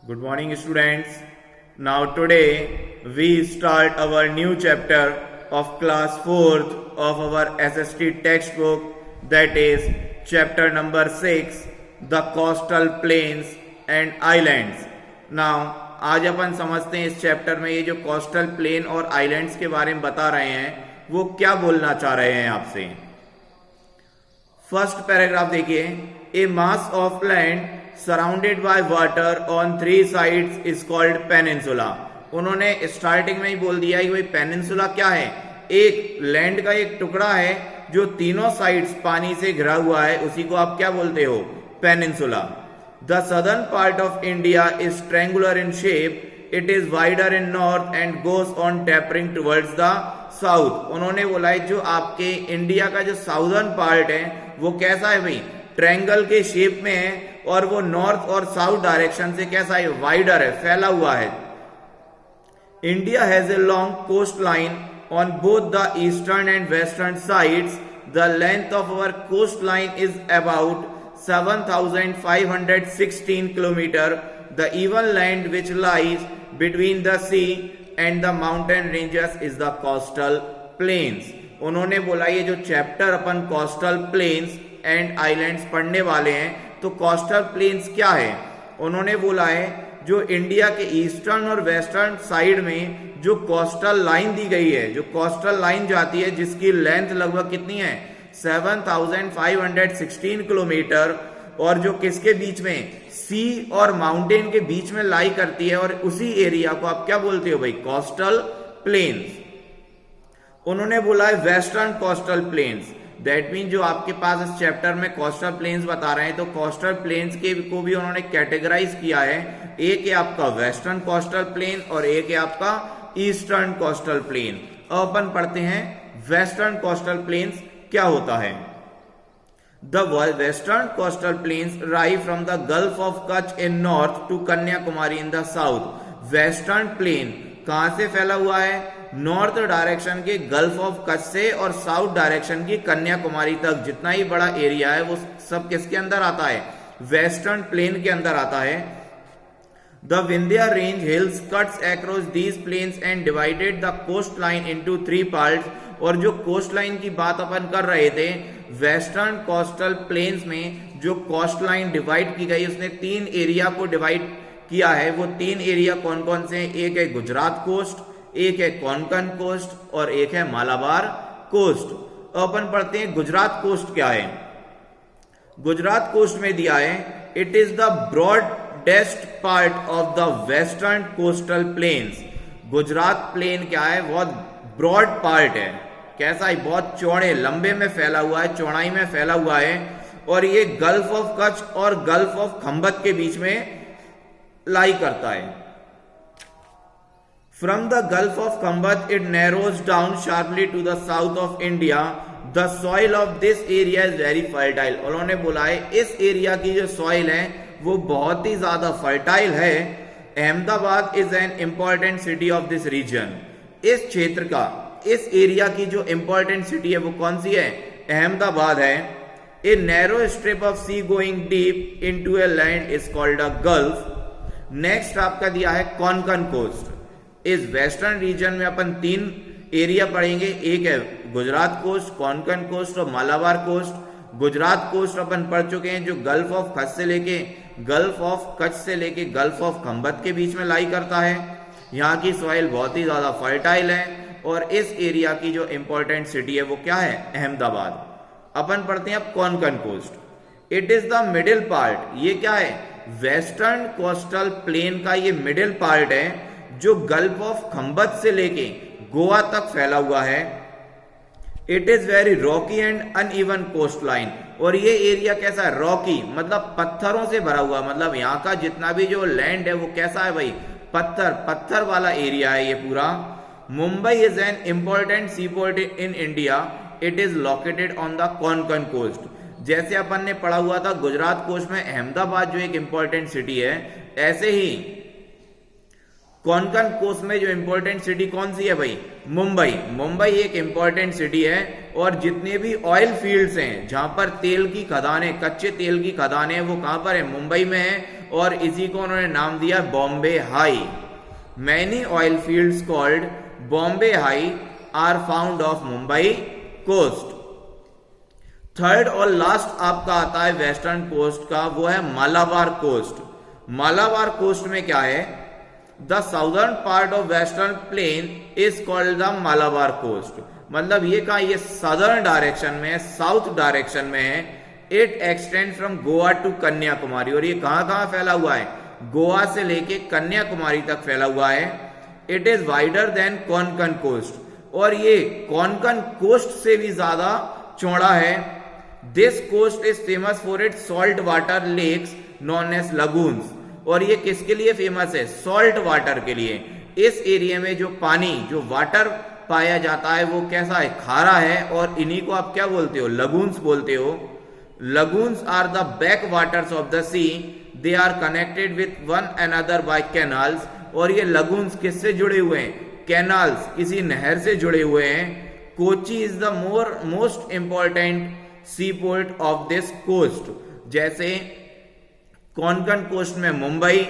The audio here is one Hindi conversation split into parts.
Good morning, students. Now today we start our new chapter of class 4th of our SST textbook, that is chapter number 6, the coastal plains and islands. Now आज अपन समझते हैं इस चैप्टर में ये जो कोस्टल प्लेन और आइलैंड्स के बारे में बता रहे हैं वो क्या बोलना चाह रहे हैं आपसे। फर्स्ट पैराग्राफ देखिए, a mass of land surrounded by water on 3 sides is called peninsula. उन्होंने स्टार्टिंग में ही बोल दिया कि भाई पेनिनसुला क्या है, एक लैंड का एक टुकड़ा है जो तीनों साइड्स पानी से घिरा हुआ है, उसी को आप क्या बोलते हो, peninsula. The southern part of India is triangular in shape, it is wider in north and goes on tapering towards the south. उन्होंने बोला है जो आपके इंडिया का जो साउदर्न पार्ट है वो कैसा है भाई, ट्रायंगल के शेप में है और वो नॉर्थ और साउथ डायरेक्शन से कैसा है, वाइडर है, फैला हुआ है। India has a long coast line on both the eastern and western sides. The length of our coast line is about 7,516 kilometer. The even land which lies between the sea and the mountain ranges is the coastal plains. उन्होंने बोला ये जो chapter upon coastal plains and islands पढ़ने वाले हैं, तो कोस्टल प्लेन्स क्या है, उन्होंने बोला है जो इंडिया के ईस्टर्न और वेस्टर्न साइड में जो कोस्टल लाइन दी गई है, जो कोस्टल लाइन जाती है जिसकी लेंथ लगभग कितनी है, 7,516 किलोमीटर, और जो किसके बीच में, सी और माउंटेन के बीच में लाई करती है, और उसी एरिया को आप क्या बोलते हो भाई, कोस्टल प्लेन्स। उन्होंने बोला है western coastal planes, that mean जो आपके पास इस चैप्टर में कोस्टल प्लेन्स बता रहे हैं, तो कोस्टल प्लेन्स के को भी उन्होंने कैटेगराइज किया है। एक है आपका वेस्टर्न कोस्टल प्लेन और एक है आपका ईस्टर्न कोस्टल प्लेन। अब अपन पढ़ते हैं वेस्टर्न कोस्टल प्लेन्स क्या होता है। The western coastal plains rise from the Gulf of Kutch in north to Kanyakumari in the south. Western plain कहां से फैला हुआ है, नॉर्थ डायरेक्शन के गल्फ ऑफ कच्छ से और साउथ डायरेक्शन की कन्याकुमारी तक जितना ही बड़ा एरिया है वो सब किसके अंदर आता है, वेस्टर्न प्लेन के अंदर आता है। The Vindhya range hills cuts across these plains and divided the coastline into 3 parts. और जो कोस्ट लाइन की बात अपन कर रहे थे, वेस्टर्न कोस्टल प्लेन्स में जो कोस्ट लाइन डिवाइड की गई उसने 3 एरिया को डिवाइड किया है। वो 3 एरिया कौन कौन से हैं, एक है गुजरात कोस्ट, एक है कोंकण कोस्ट और एक है मालाबार कोस्ट। अपन पढ़ते हैं गुजरात कोस्ट क्या है। गुजरात कोस्ट में दिया है, it is the broadest part of the western coastal plains. Gujarat plain क्या है, बहुत ब्रॉड पार्ट है, कैसा है, बहुत चौड़े लंबे में फैला हुआ है, चौड़ाई में फैला हुआ है, और ये गल्फ ऑफ कच्छ और गल्फ ऑफ खंबत के बीच में लाई करता है। From the gulf of Khambhat it narrows down sharply to the south of India. The soil of this area is very fertile. उन्होंने बोला है इस एरिया की जो सॉइल है वो बहुत ही ज्यादा फर्टाइल है। Ahmedabad is an important city of this region. इस क्षेत्र का, इस एरिया की जो इंपॉर्टेंट सिटी है वो कौन सी है, अहमदाबाद है। A narrow strip of sea going deep into a land is called a gulf. Next आपका दिया है कोंकण कोस्ट। इस वेस्टर्न रीजन में अपन 3 एरिया पढ़ेंगे, एक है गुजरात कोस्ट, कोंकण कोस्ट और मालाबार कोस्ट। गुजरात कोस्ट अपन पढ़ चुके हैं जो गल्फ ऑफ कच्छ से लेके गल्फ ऑफ खंबत के बीच में लाई करता है। यहाँ की सॉइल बहुत ही ज्यादा फर्टाइल है, और इस एरिया की जो इंपॉर्टेंट सिटी है वो क्या है, अहमदाबाद। अपन पढ़ते हैं अब Konkan coast. It is the middle part. ये क्या है, वेस्टर्न कोस्टल प्लेन का ये मिडिल पार्ट है जो गल्फ ऑफ खंबत से लेके गोवा तक फैला हुआ है। It is very rocky and uneven coast line. और ये एरिया कैसा है, रॉकी मतलब पत्थरों से भरा हुआ, मतलब यहाँ का जितना भी जो लैंड है वो कैसा है भाई, पत्थर वाला एरिया है ये पूरा। Mumbai is an important seaport in India, it is located on the Konkan coast. जैसे अपन ने पढ़ा हुआ था गुजरात कोस्ट में अहमदाबाद जो एक इंपॉर्टेंट सिटी है, ऐसे ही कोंकण कोस्ट में जो इंपॉर्टेंट सिटी कौन सी है भाई, मुंबई। मुंबई एक इंपॉर्टेंट सिटी है, और जितने भी ऑयल फील्ड्स हैं जहां पर तेल की खदानें, कच्चे तेल की खदानें, वो कहां पर है, मुंबई में है। और इसी को उन्होंने नाम दिया Bombay High. Many oil fields called Bombay High are found off Mumbai coast. Third और लास्ट आपका आता है वेस्टर्न कोस्ट का, वो है मालाबार कोस्ट। मालाबार कोस्ट में क्या है, the southern part of western plain is called the Malabar coast. मतलब ये कहा, ये सदर्न डायरेक्शन में है, साउथ डायरेक्शन में है। It extend from Goa to Kanyakumari, और ये कहां कहां फैला हुआ है, गोवा से लेके कन्याकुमारी तक फैला हुआ है। It is wider than Konkan coast, और ये कोंकण कोस्ट से भी ज्यादा चौड़ा है। This coast is famous for its salt water lakes known as lagoons, और ये किसके लिए फेमस है, सॉल्ट वाटर के लिए। इस एरिया में जो पानी, जो वाटर पाया जाता है वो कैसा है, खारा है, और इन्हीं को आप क्या बोलते हो, लगून्स बोलते हो। Lagoons are the back waters of the sea, they are connected with one another by canals, और ये लगून्स किससे जुड़े हुए हैं, कैनाल्स, किसी नहर से जुड़े हुए हैं। Kochi is the most important sea port of this coast. जैसे कोंकण कोस्ट में मुंबई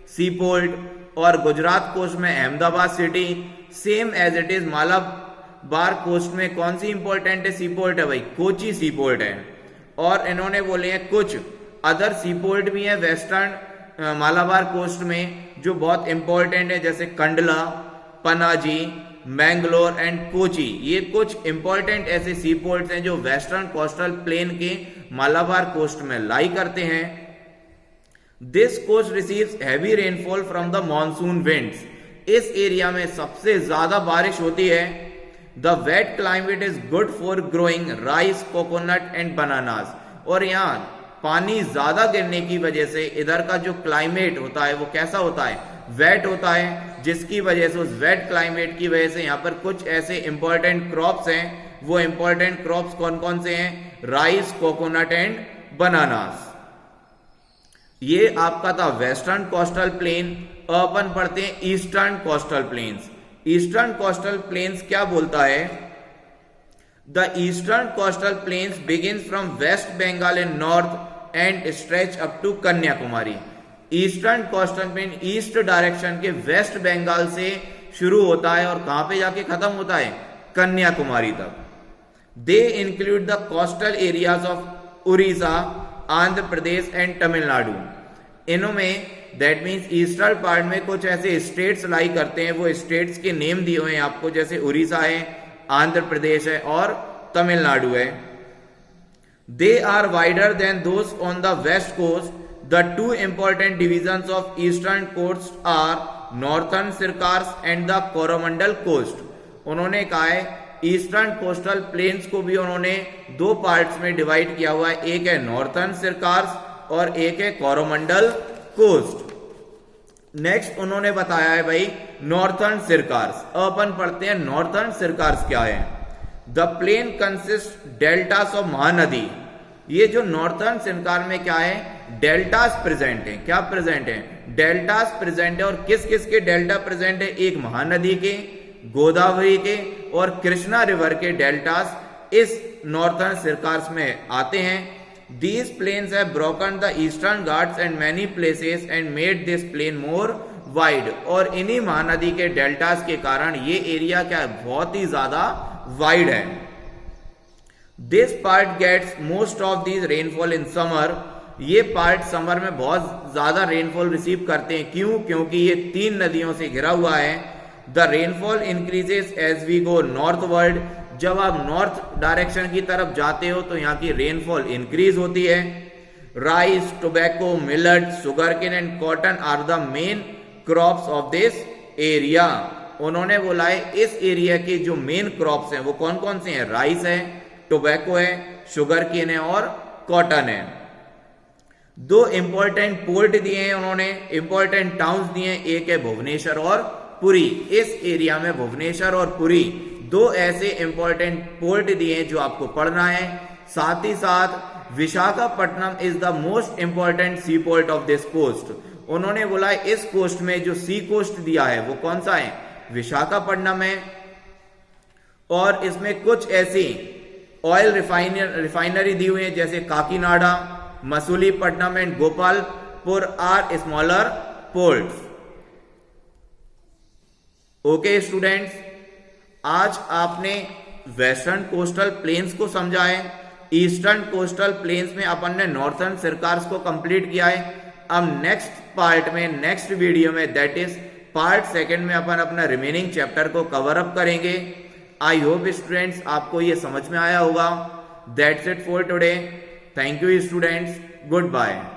सी पोर्ट, और गुजरात कोस्ट में Ahmedabad city. Same as it is Malabar coast में कौन सी इंपॉर्टेंट है सी पोर्ट है भाई, कोची सी पोर्ट है। और इन्होंने बोले हैं कुछ अदर सी पोर्ट भी है वेस्टर्न मालाबार कोस्ट में जो बहुत इंपॉर्टेंट है, जैसे कंडला, पनाजी, मैंगलोर एंड कोची। ये कुछ इंपॉर्टेंट ऐसे सी पोर्ट्स हैं जो वेस्टर्न कोस्टल प्लेन के मालाबार कोस्ट में लाई करते हैं। This coast receives heavy rainfall from the monsoon winds. इस एरिया में सबसे ज्यादा बारिश होती है। The wet climate is good for growing rice, coconut and bananas. और यहाँ पानी ज्यादा गिरने की वजह से इधर का जो क्लाइमेट होता है वो कैसा होता है, वेट होता है, जिसकी वजह से उस वेट क्लाइमेट की वजह से यहाँ पर कुछ ऐसे इंपॉर्टेंट क्रॉप्स हैं। वो इंपॉर्टेंट क्रॉप्स कौन कौन से हैं, राइस, कोकोनट एंड बनानास। ये आपका था वेस्टर्न कोस्टल प्लेन। अपन पढ़ते हैं eastern coastal plains. Eastern coastal plains क्या बोलता है, the eastern coastal plains begins from West Bengal in north and stretch up to Kanyakumari. Eastern coastal plain east direction के वेस्ट बंगाल से शुरू होता है और कहां पे जाके खत्म होता है, कन्याकुमारी तक। They include the coastal areas of Orissa, Andhra Pradesh and Tamil Nadu. इनमें दैट मीन्स ईस्टर्न पार्ट में कुछ ऐसे स्टेट्स लाई करते हैं, वो स्टेट्स के नेम दिए हुए हैं आपको, जैसे उड़ीसा है, आंध्र प्रदेश है और तमिलनाडु है। They are wider than those on the west coast. The two important divisions of eastern coast are northern Sircars and the Coromandel coast। उन्होंने कहा है ईस्टर्न कोस्टल प्लेन्स को भी उन्होंने दो पार्ट्स में डिवाइड किया हुआ है, एक है नॉर्थर्न सिरकार्स और एक है कोरोमंडल कोस्ट। नेक्स्ट उन्होंने बताया है भाई नॉर्थर्न सिरकार्स। अपन पढ़ते हैं नॉर्थर्न सिरकार्स क्या है। The plain consist deltas of Mahanadi. ये जो नॉर्थर्न सिरकार में क्या है, डेल्टास प्रेजेंट है। क्या प्रेजेंट है, डेल्टास प्रेजेंट है। और किस किस के डेल्टा प्रेजेंट है, एक महानदी के, गोदावरी के और कृष्णा रिवर के डेल्टास इस नॉर्थर्न सिरकार्स में आते हैं। These plains have broken the eastern Ghats and many places and made this plain more wide। और इन्हीं महानदी के डेल्टास के कारण ये एरिया क्या है, बहुत ही ज्यादा वाइड है। This part gets most of these rainfall in summer। ये पार्ट समर में बहुत ज्यादा रेनफॉल रिसीव करते हैं। क्यों, क्योंकि ये तीन नदियों से घिरा हुआ है। The rainfall increases as we go northward. जब आप नॉर्थ डायरेक्शन की तरफ जाते हो तो यहाँ की रेनफॉल इंक्रीज होती है। Rice, tobacco, millet, sugarcane and cotton are the main crops of this area. उन्होंने बोला है इस एरिया के जो मेन क्रॉप्स हैं वो कौन कौन से हैं, राइस है, टोबैको है, शुगरकेन है और कॉटन है। दो इंपॉर्टेंट पोर्ट दिए हैं उन्होंने, इंपॉर्टेंट टाउन्स दिए हैं, एक है भुवनेश्वर और पुरी। इस एरिया में भुवनेश्वर और पुरी दो ऐसे इंपॉर्टेंट पोर्ट दिए हैं जो आपको पढ़ना है। साथ ही साथ Visakhapatnam is the most important sea port of this coast. उन्होंने बोला इस कोस्ट में जो सी कोस्ट दिया है वो कौन सा है, विशाखापट्टनम है। और इसमें कुछ ऐसी ऑयल रिफाइनरी दी हुई है जैसे Kakinada, Masulipatnam and Puri are smaller ports. Okay students, आज आपने वेस्टर्न कोस्टल प्लेन्स को समझा है, ईस्टर्न कोस्टल प्लेन्स में अपन ने नॉर्थर्न सरकार्स को कंप्लीट किया है। अब नेक्स्ट पार्ट में, नेक्स्ट वीडियो में, दैट इज पार्ट सेकंड में अपन अपना रिमेनिंग चैप्टर को कवर अप करेंगे। आई होप स्टूडेंट्स आपको ये समझ में आया होगा। That's it for today. Thank you students, good bye.